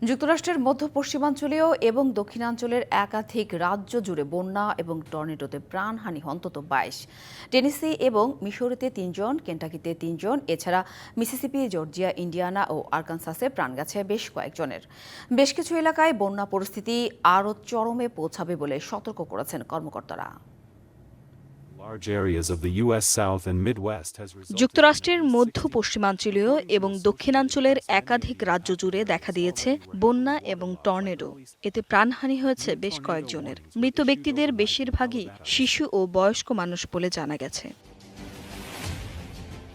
যুক্তরাষ্ট্রের মধ্য পশ্চিমাঞ্চলীয় এবং দক্ষিণাঞ্চলের একাধিক রাজ্য জুড়ে বন্যা এবং টর্নেডোতে প্রাণহানি অন্তত ২২। টেনেসি এবং মিসৌরিতে ৩ জন, কেন্টাকিতে ৩ জন, এছাড়া মিসিসিপি, জর্জিয়া, ইন্ডিয়ানা ও আরকানসাসে প্রাণ গেছে বেশ কয়েকজনের। বেশ কিছু এলাকায় বন্যা পরিস্থিতি আরও চরমে পৌঁছাবে বলে সতর্ক করেছেন কর্মকর্তারা। যুক্তরাষ্ট্রের মধ্য পশ্চিমাঞ্চলীয় এবং দক্ষিণাঞ্চলের একাধিক রাজ্য জুড়ে দেখা দিয়েছে বন্যা এবং টর্নেডো। এতে প্রাণহানি হয়েছে বেশ কয়েকজনের। মৃত ব্যক্তিদের বেশিরভাগই শিশু ও বয়স্ক মানুষ বলে জানা গেছে।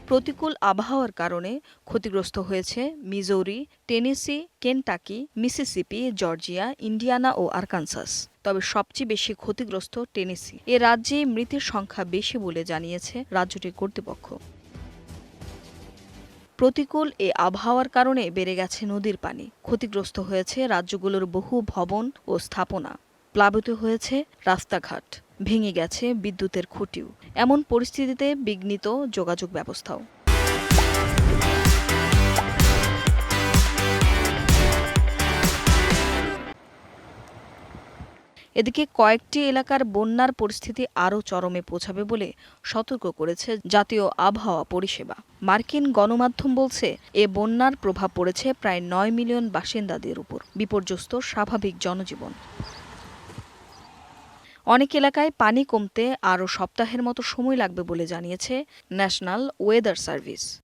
প্রতিকূল আবহাওয়ার কারণে ক্ষতিগ্রস্ত হয়েছে Missouri, Tennessee, Kentucky, Mississippi, Georgia, Indiana ও আরকানসাস। তবে সবচেয়ে বেশি ক্ষতিগ্রস্ত টেনেসি। এ রাজ্যে মৃতের সংখ্যা বেশি বলে জানিয়েছে রাজ্যটির কর্তৃপক্ষ। প্রতিকূল এ আবহাওয়ার কারণে বেড়ে গেছে নদীর পানি। ক্ষতিগ্রস্ত হয়েছে রাজ্যগুলোর বহু ভবন ও স্থাপনা। প্লাবিত হয়েছে রাস্তাঘাট, ভেঙে গেছে বিদ্যুতের খুঁটিও। এমন পরিস্থিতিতে বিঘ্নিত যোগাযোগ ব্যবস্থাও। এদিকে কয়েকটি এলাকার বন্যার পরিস্থিতি আরও চরমে পৌঁছাবে বলে সতর্ক করেছে জাতীয় আবহাওয়া পরিষেবা। মার্কিন গণমাধ্যম বলছে, এ বন্যার প্রভাব পড়েছে প্রায় ৯ মিলিয়ন বাসিন্দাদের উপর। বিপর্যস্ত স্বাভাবিক জনজীবন। অনেক এলাকায় পানি কমতে আরও সপ্তাহের মতো সময় লাগবে বলে জানিয়েছে ন্যাশনাল ওয়েদার সার্ভিস।